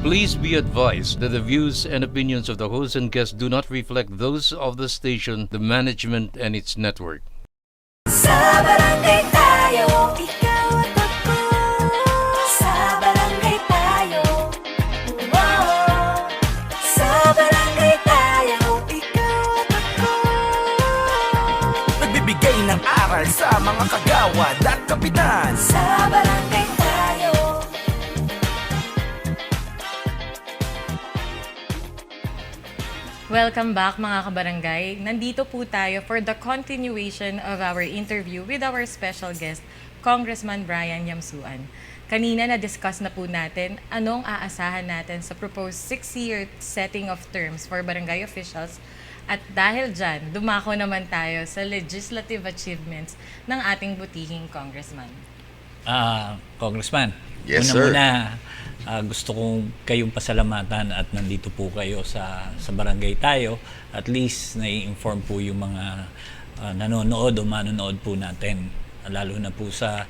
Please be advised that the views and opinions of the host and guests do not reflect those of the station, the management, and its network. Sa barangay tayo, ikaw at ako. Sa barangay tayo, wow. Sa barangay tayo, ikaw at ako. Nagbibigay ng aral sa mga kagawad at kapitan. Sa barangay tayo. Welcome back mga kabarangay. Nandito po tayo for the continuation of our interview with our special guest, Congressman Brian Yamsuan. Kanina na-discuss na po natin anong aasahan natin sa proposed 6-year setting of terms for barangay officials. At dahil dyan, dumako naman tayo sa legislative achievements ng ating butihing congressman. Congressman, Yes, sir. una-muna, gusto kong kayong pasalamatan at nandito po kayo sa barangay tayo. At least nai-inform po yung mga nanonood o manonood po natin. Lalo na po sa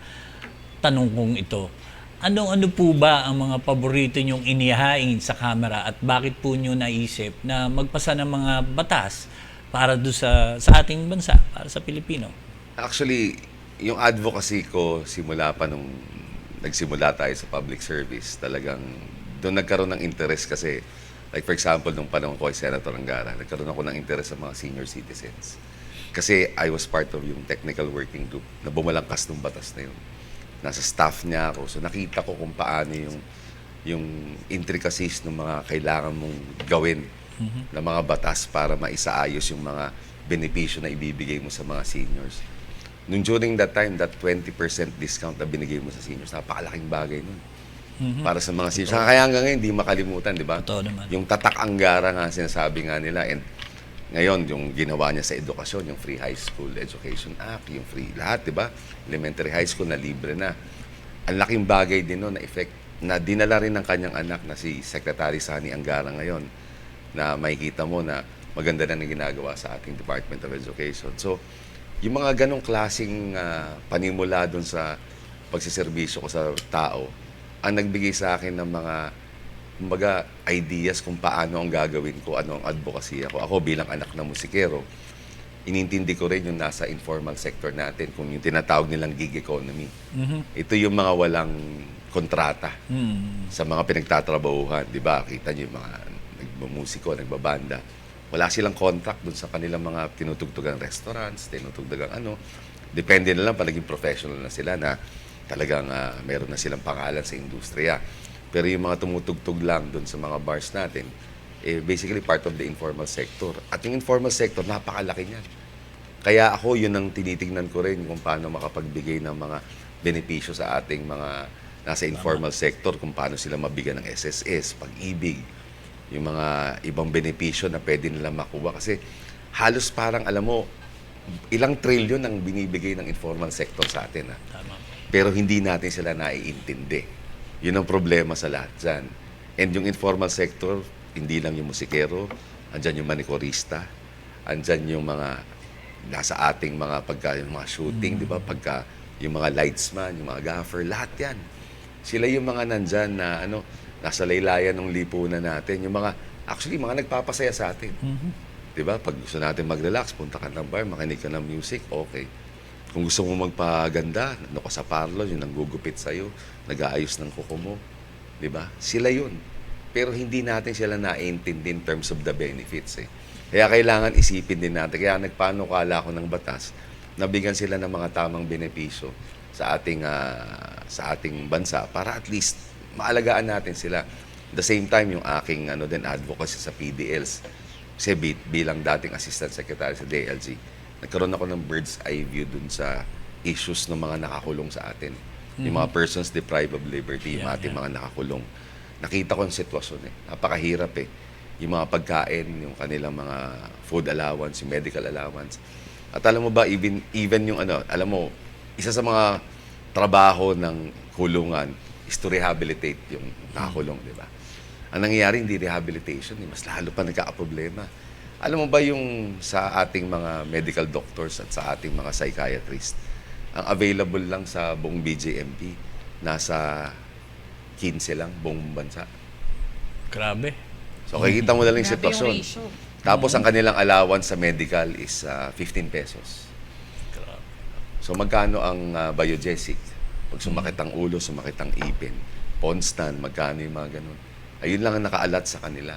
tanong kong ito. Ano po ba ang mga paborito nyong inihain sa kamera at bakit po nyo naisip na magpasa ng mga batas para do sa ating bansa, para sa Pilipino? Actually, yung advocacy ko simula pa nung nagsimula tayo sa public service, talagang doon nagkaroon ng interest kasi, like for example, nung panahon ko kay Senator Angara, nagkaroon ako ng interest sa mga senior citizens. Kasi I was part of yung technical working group na bumalangkas ng batas na yun. Nasa staff niya ako, so nakita ko kung paano yung intricacies ng mga kailangan mong gawin na mga batas para maisaayos yung mga benepisyo na ibibigay mo sa mga seniors. Nung during that time, that 20% discount na binigay mo sa seniors, napakalaking bagay nun. Para sa mga seniors. Kaya hanggang ngayon, hindi makalimutan, di ba? Totoo naman. Yung tatak Anggara nga sinasabi nga nila. And ngayon, yung ginawa niya sa edukasyon, yung Free High School Education Act, yung free lahat, di ba? Elementary high school na libre na. Ang laking bagay din nun na effect na dinala rin ng kanyang anak na si Secretary Sani Anggara ngayon na makikita mo na maganda na ginagawa sa ating Department of Education. So, yung mga ganong klaseng panimula doon sa pagsiservisyo ko sa tao, ang nagbigay sa akin ng mga ideas kung paano ang gagawin ko, ano ang advocacy ako. Ako bilang anak ng musikero, inintindi ko rin yung nasa informal sector natin, kung yung tinatawag nilang gig economy. Ito yung mga walang kontrata sa mga pinagtatrabahuhan. Di ba? Kita nyo yung mga nagmumusiko, nagbabanda. Wala silang contract dun sa kanilang mga tinutugtugang restaurants, tinutugtugang ano. Depende na lang pag naging professional na sila na talagang meron na silang pangalan sa industriya. Pero yung mga tumutugtog lang dun sa mga bars natin, basically part of the informal sector. At yung informal sector, napakalaki niyan. Kaya ako, yun ang tinitingnan ko rin kung paano makapagbigay ng mga benepisyo sa ating mga nasa informal sector, kung paano sila mabigyan ng SSS, pag-ibig, yung mga ibang benepisyo na pwede nila makuha. Kasi halos parang, alam mo, ilang trilyon ang binibigay ng informal sector sa atin. Tama. Pero hindi natin sila naiintindi. Yun ang problema sa lahat dyan. And yung informal sector, hindi lang yung musikero, andyan yung manikorista, andyan yung mga nasa ating mga yung mga shooting, di ba? Pagka yung mga lightsman, yung mga gaffer, lahat yan. Sila yung mga nandyan na nasa laylayan ng lipunan natin. Yung mga, actually, mga nagpapasaya sa atin. Di ba? Pag gusto natin mag-relax, punta ka ng bar, makinig ka ng music, okay. Kung gusto mo magpaganda, ka sa parlor, yung nanggugupit sa'yo, nag-aayos ng kuko mo. Di ba? Sila yun. Pero hindi natin sila naiintindi in terms of the benefits. Kaya kailangan isipin din natin. Kaya nagpanukala ako ng batas, nabigyan sila ng mga tamang benepisyo sa ating bansa para at least maalagaan natin sila. At the same time, yung aking advocacy sa PDLs. Kasi bilang dating Assistant Secretary sa DLG, nagkaroon ako ng bird's eye view dun sa issues ng mga nakakulong sa atin. Yung mga persons deprived of liberty, yung ating mga nakakulong. Nakita ko yung sitwasyon Napakahirap Yung mga pagkain, yung kanilang mga food allowance, yung medical allowance. At alam mo ba, even yung alam mo, isa sa mga trabaho ng kulungan is to rehabilitate yung nakakulong, di ba? Ang nangyayari, hindi rehabilitation, mas lalo pa nagkakaproblema. Alam mo ba yung sa ating mga medical doctors at sa ating mga psychiatrists, ang available lang sa buong BJMP, nasa 15 lang, buong bansa. Grabe. So kikita mo na lang yung Grabe yung sitwasyon. ratio. Tapos ang kanilang allowance sa medical is 15 pesos. Grabe. So magkano ang biogesic? Pag sumakit ang ulo, sumakit ang ipin. Ponstan, magkano yung mga ganun. Ayun lang ang nakaalat sa kanila.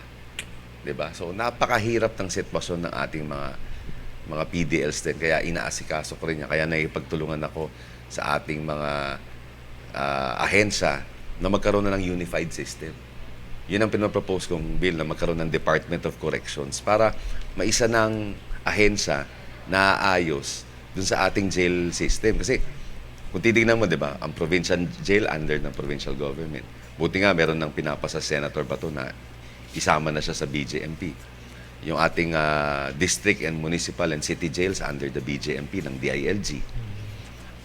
'Di ba? So napakahirap ng sitwasyon ng ating mga PDLs din. Kaya inaasikaso ko rin niya. Kaya naipagtulungan ako sa ating mga ahensya na magkaroon na ng unified system. Yun ang pinapropose kong bill na magkaroon ng Department of Corrections para maisa ng ahensya na aayos dun sa ating jail system. Kasi kung titignan mo, di ba, ang provincial jail under ng provincial government. Buti nga, meron ng pinapasa Senator Bato na isama na siya sa BJMP. Yung ating district and municipal and city jails under the BJMP ng DILG.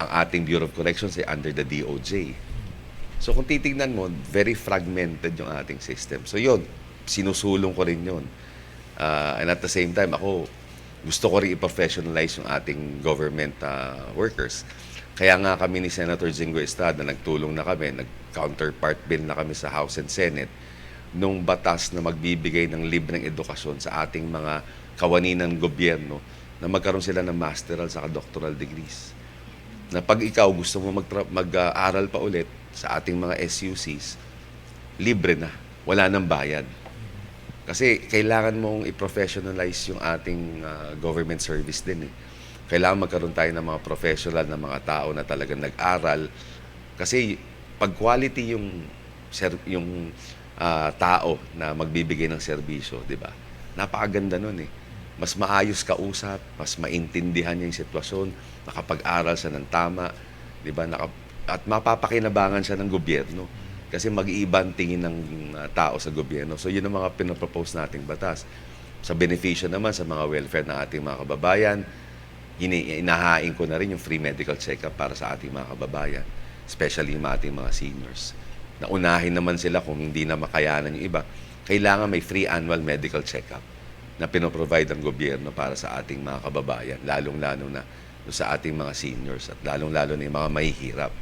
Ang ating Bureau of Corrections ay under the DOJ. So kung titignan mo, very fragmented yung ating system. So yun, sinusulong ko rin yun. And at the same time, ako, gusto ko rin i-professionalize yung ating government workers. Kaya nga kami ni Senator Jingo Estrada, nagtulong na kami, nag-counterpart bill na kami sa House and Senate nung batas na magbibigay ng libreng edukasyon sa ating mga kawani ng gobyerno na magkaroon sila ng masteral sa doctoral degrees. Na pag ikaw gusto mo mag-aaral pa ulit sa ating mga SUCs, libre na, wala nang bayad. Kasi kailangan mong i-professionalize yung ating government service din eh. Kailangan magkaroon tayo ng mga professional na mga tao na talagang nag-aral. Kasi pag quality yung tao na magbibigay ng serbisyo, di ba? Napakaganda nun eh. Mas maayos kausap, mas maintindihan niya yung sitwasyon, nakapag-aral siya ng tama, di ba? At mapapakinabangan siya ng gobyerno. Kasi mag-iiba ang tingin ng tao sa gobyerno. So yun ang mga pinapropose nating batas. Sa benepisyo naman sa mga welfare ng ating mga kababayan, inahain ko na rin yung free medical check-up para sa ating mga kababayan, especially yung ating mga seniors. Naunahin naman sila kung hindi na makayanan yung iba. Kailangan may free annual medical check-up na pinoprovide ng gobyerno para sa ating mga kababayan, lalong-lalo na sa ating mga seniors at lalong-lalo na yung mga mahihirap.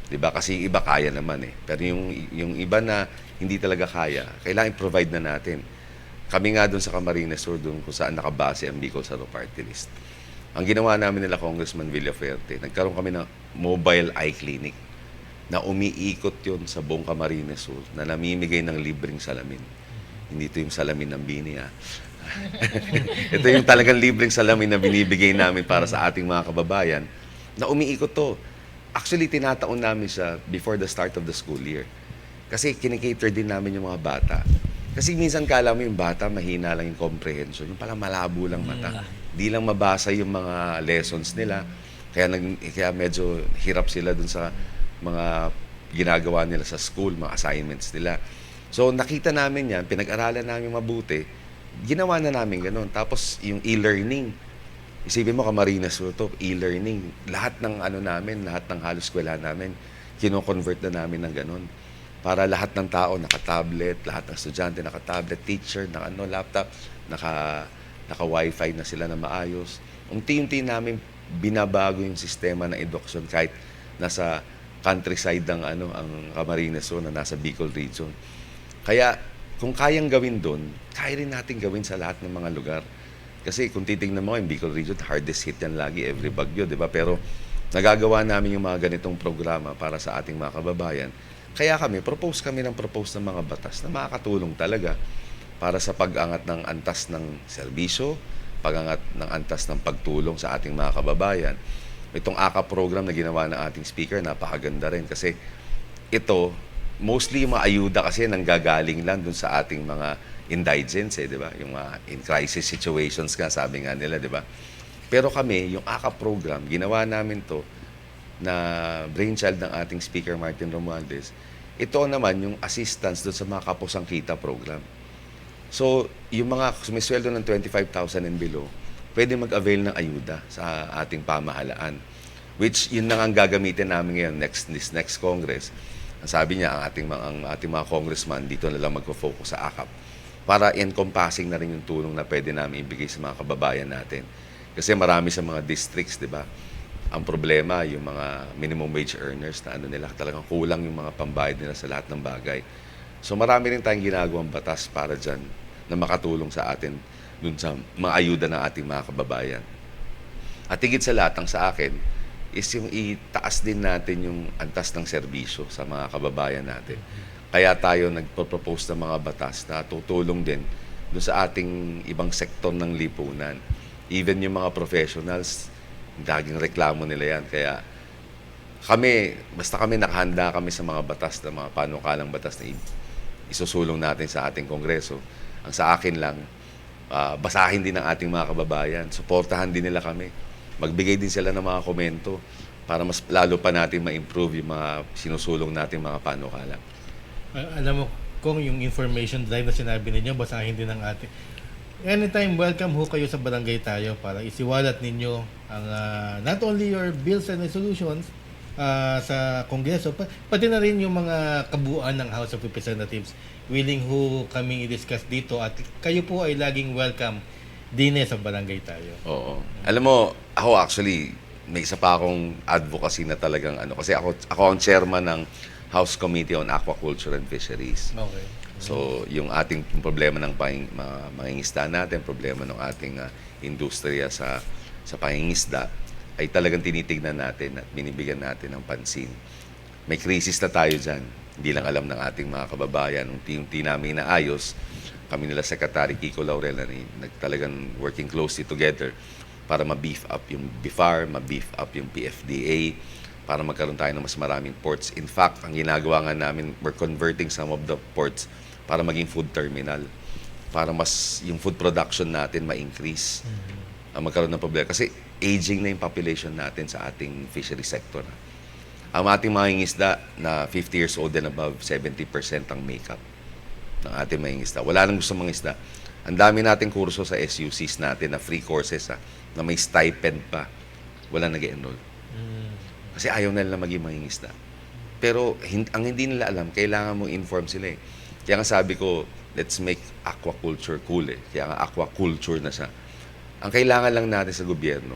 Diba? Kasi yung iba kaya naman eh. Pero yung iba na hindi talaga kaya, kailangan i-provide na natin. Kami nga doon sa Camarines Sur, doon kung saan nakabase ang Bicol Saro Party List. Ang ginawa namin nila Congressman Villafuerte, nagkaroon kami ng mobile eye clinic na umiikot yun sa buong Camarines Sur na namimigay ng libreng salamin. Hindi ito yung salamin ng bini Ito yung talagang libreng salamin na binibigay namin para sa ating mga kababayan na umiikot to. Actually, tinataon namin siya before the start of the school year. Kasi kinikater din namin yung mga bata. Kasi minsan kala mo yung bata, mahina lang yung comprehension. Yung pala malabo lang mata. Di lang mabasa yung mga lessons nila. Kaya medyo hirap sila dun sa mga ginagawa nila sa school, mga assignments nila. So nakita namin yan, pinag-aralan namin mabuti, ginawa na namin ganun. Tapos yung e-learning, isipin mo Camarines Sur to, e-learning. Lahat ng namin, lahat ng halos eskwela namin, kino-convert na namin ng ganun. Para lahat ng tao naka-tablet, lahat ng estudyante naka-tablet, teacher, laptop, naka-wifi na sila na maayos. Unti-unti namin binabago yung sistema ng edukasyon kahit nasa countryside ng ang Camarines Sur na nasa Bicol region. Kaya kung kayang gawin doon, kaya rin natin gawin sa lahat ng mga lugar. Kasi kung titingnan mo yung Bicol region, hardest hit yan lagi, every bagyo, di ba? Pero nagagawa namin yung mga ganitong programa para sa ating mga kababayan. Kaya propose kami ng mga batas na makakatulong talaga para sa pag-angat ng antas ng serbisyo, pag-angat ng antas ng pagtulong sa ating mga kababayan. Itong AKA program na ginawa ng ating speaker, napakaganda rin kasi ito, mostly yung mga ayuda kasi nanggagaling lang dun sa ating mga indigents, di ba? Yung in crisis situations nga, sabi nga nila, di ba? Pero kami, yung AKA program, ginawa namin to na brainchild ng ating speaker Martin Romualdez. Ito naman yung assistance doon sa mga kapusang kita program. So, yung mga sumisweldo ng 25,000 and below, pwede mag-avail ng ayuda sa ating pamahalaan. Which, yun na ang gagamitin namin ngayon this next Congress. Ang sabi niya, ang ating mga congressman dito na lang magpo-focus sa AKAP para encompassing na rin yung tulong na pwede namin ibigay sa mga kababayan natin. Kasi marami sa mga districts, di ba? Ang problema, yung mga minimum wage earners na nila talagang kulang yung mga pambayad nila sa lahat ng bagay. So marami rin tayong ginagawang batas para dyan na makatulong sa atin dun sa mga ayuda ng ating mga kababayan. At higit sa lahat, ang sa akin, is yung itaas din natin yung antas ng serbisyo sa mga kababayan natin. Kaya tayo nagpo-propose ng mga batas na tutulong din doon sa ating ibang sektor ng lipunan. Even yung mga professionals, daging reklamo nila yan. Kaya basta kami nakahanda kami sa mga batas, na mga panukalang batas na isusulong natin sa ating Kongreso. Ang sa akin lang, basahin din ng ating mga kababayan, suportahan din nila kami. Magbigay din sila ng mga komento para mas lalo pa natin ma-improve yung mga sinusulong natin mga panukala. Alam mo, kung yung information drive na sinabi ninyo, basahin din ng ating. Anytime, welcome ho kayo sa Barangay Tayo para isiwalat ninyo ang not only your bills and resolutions sa Kongreso, pati na rin yung mga kabuuan ng House of Representatives. Willing ho kaming i-discuss dito at kayo po ay laging welcome din sa Barangay Tayo. Oo. Alam mo, ako actually, may isa pa akong advocacy na talagang kasi ako ang chairman ng House Committee on Aquaculture and Fisheries. Okay. So, yung ating problema ng mangingisda natin, problema ng ating industriya sa pangingisda, ay talagang tinitignan natin at binibigyan natin ng pansin. May krisis na tayo dyan. Hindi lang alam ng ating mga kababayan. Nung team namin inaayos, kami nila Secretary Kiko Laurel na talagang working closely together para ma-beef up yung BIFAR, ma-beef up yung PFDA, para magkaroon tayo ng mas maraming ports. In fact, ang ginagawa nga namin, we're converting some of the ports para maging food terminal, para mas yung food production natin ma-increase. Magkaroon ng problema. Kasi aging na yung population natin sa ating fishery sector. Ang ating mga ingisda na 50 years old and above, 70% ang makeup ng ating mga ingisda. Wala nang gusto mga isda. Ang dami nating kurso sa SUCs natin na free courses na may stipend pa. Wala nag-enroll. Kasi ayaw na nila maging mga isda. Pero ang hindi nila alam, kailangan mo inform sila eh. Kaya nga sabi ko, let's make aquaculture cool eh. Kaya nga aquaculture na siya. Ang kailangan lang natin sa gobyerno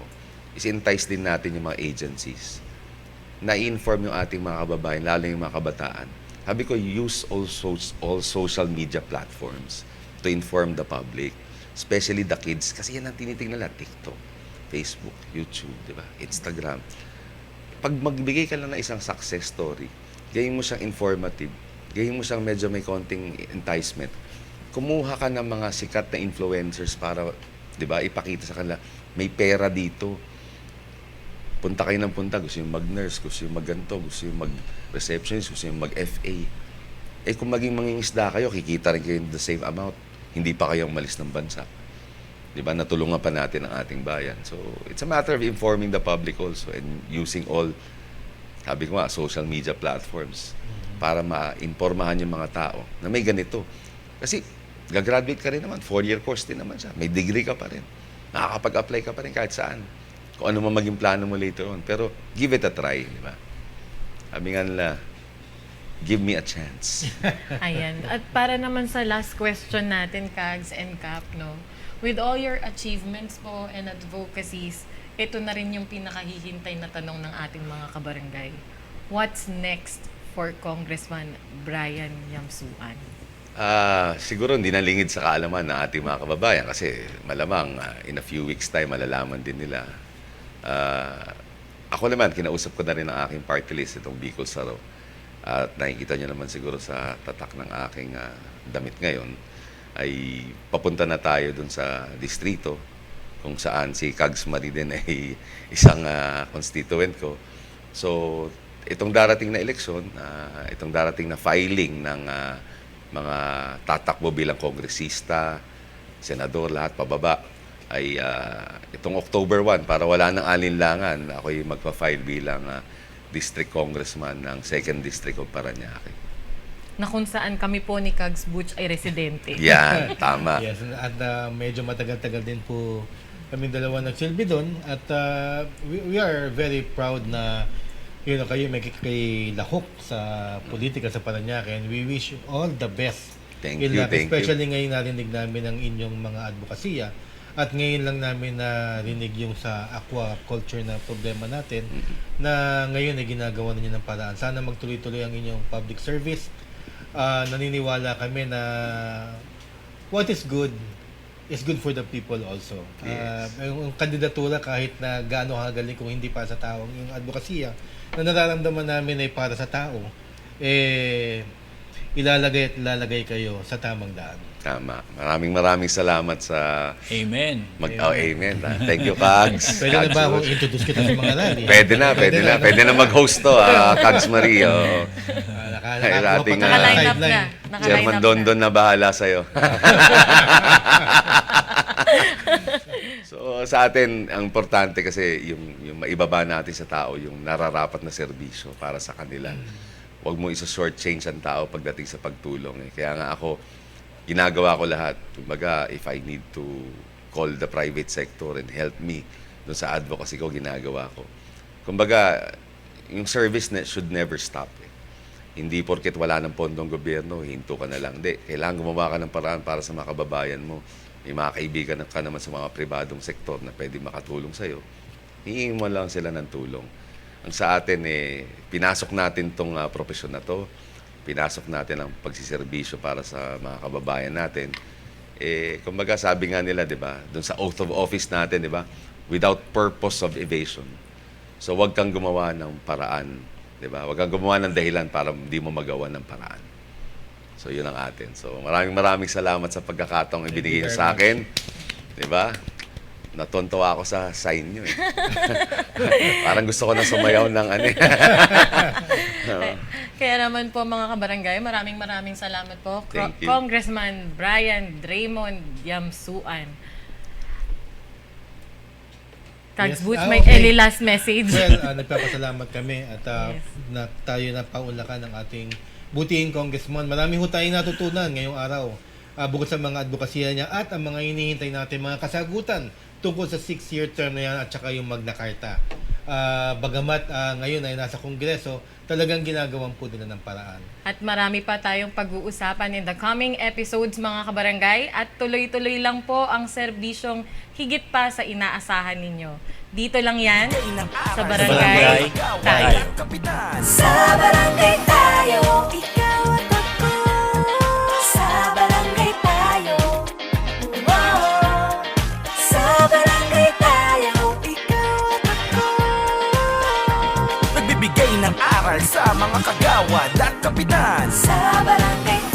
is entice din natin yung mga agencies na i-inform yung ating mga kababayan, lalo yung mga kabataan. Sabi ko, use all social media platforms to inform the public, especially the kids. Kasi yan ang tinitingnan nila, TikTok, Facebook, YouTube, di ba? Instagram. Pag magbigay ka lang ng isang success story, gawin mo siyang informative, gawin mo siyang medyo may konting enticement, kumuha ka ng mga sikat na influencers para, di ba, ipakita sa kanila, may pera dito. Punta kayo ng punta, gusto yung mag-nurse, gusto yung mag-ganto, gusto yung mag-receptionist, gusto yung mag-FA. Eh kung maging mangingisda kayo, kikita rin kayo the same amount. Hindi pa kayo umalis ng bansa. Di ba? Natulungan pa natin ang ating bayan. So, it's a matter of informing the public also and using all, sabi ko nga, social media platforms para ma-informahan yung mga tao na may ganito. Kasi, gagraduate ka rin naman. 4-year course din naman siya. May degree ka pa rin. Nakakapag-apply ka pa rin kahit saan. Kung ano man maging plano mo later on. Pero, give it a try. Di ba? Sabi nga nila, give me a chance. Ayan. At para naman sa last question natin, Kags and Kap, no? With all your achievements po and advocacies, ito na rin yung pinakahihintay na tanong ng ating mga kabarangay. What's next for Congressman Brian Yamsuan? Siguro hindi na lingid sa kaalaman ng ating mga kababayan kasi malamang in a few weeks time malalaman din nila. Ako naman, kinausap ko na rin ang aking party list, itong Bicol Saro. At nakikita nyo naman siguro sa tatak ng aking damit ngayon, ay papunta na tayo dun sa distrito kung saan si Kags Marie din ay isang constituent ko. So, itong darating na eleksyon, itong darating na filing ng mga tatakbo bilang kongresista, senador, lahat pababa, ay itong October 1, para wala nang alinlangan, ako'y magpa-file bilang district congressman ng 2nd District of Parañaque. Na kung saan kami po ni Kags Butch ay residente. Yan, tama. Yes, at medyo matagal-tagal din po kami dalawa nagsilbi doon at we are very proud na kayo may lahok sa politika sa Parañaque and we wish you all the best. Thank you. Especially ngayon narinig namin ang inyong mga advokasya at ngayon lang namin narinig yung sa aquaculture na problema natin na ngayon ay ginagawa ninyo ng paraan. Sana magtuloy-tuloy ang inyong public service naniniwala kami na what is good is good for the people also. Yes. Yung kandidatura kahit na gaano kagaling kung hindi para sa tao, yung advokasya na nararamdaman namin ay para sa tao, ilalagay kayo sa tamang daan. Tama. Maraming salamat sa Amen. amen. Thank you, Kags. Pwede na Kags ba akong Wood. introduce kita sa mga rally? Pwede na mag-host to, Kags Marie. Oh. Naka-line Naka-line up na. Naka-line Chairman up Dondon na bahala sa'yo. So sa atin, ang importante kasi yung maibaba natin sa tao, yung nararapat na serbisyo para sa kanila. Huwag mo isa-short-change ang tao pagdating sa pagtulong. Kaya nga ako, ginagawa ko lahat. Kumbaga, if I need to call the private sector and help me dun sa advocacy ko, ginagawa ko. Kumbaga, yung service should never stop. Hindi porket wala ng pondong gobyerno, hinto ka na lang. Hindi, kailangan gumawa ka ng paraan para sa mga kababayan mo. May mga kaibigan ka naman sa mga pribadong sektor na pwede makatulong sa'yo. Hingin mo lang sila ng tulong. Ang sa atin, pinasok natin tong profesyon na to. Pinasok natin ang pagsiservisyo para sa mga kababayan natin. Kumbaga sabi nga nila, 'di ba, doon sa oath of office natin, 'di ba, without purpose of evasion. So wag kang gumawa ng paraan, 'di ba? Wag kang gumawa ng dahilan para hindi mo magawa ng paraan. So 'yun ang atin. So maraming salamat sa pagkakataong ibinigay niyo sa akin, 'di ba? Natontuwa ako sa sign niyo. Parang gusto ko na sumayaw ng Kaya naman po mga kabarangay, maraming salamat po. Thank you. Congressman Brian Draymond Yamsuan. Kags Yes. Boots, Ah, may okay. any last message? Well, nagpapasalamat kami at Yes. na tayo na paunlakan ng ating butihing congressman. Marami ho tayong natutunan ngayong araw. Bukod sa mga advokasya niya at ang mga hinihintay natin mga kasagutan tungkol sa 6-year term na yan at saka yung Magna Carta. Bagamat ngayon ay nasa Kongreso, talagang ginagawan po nila ng paraan. At marami pa tayong pag-uusapan in the coming episodes mga kabarangay at tuloy-tuloy lang po ang serbisyong higit pa sa inaasahan ninyo. Dito lang yan sa Barangay Tayo. Kapitan. Sa barangay tayo, ikaw at ako. Sa barangay tayo, wow. Sa barangay tayo, ikaw at ako. Nagbibigay ng aral sa mga kagawad at kapitan. Sa barangay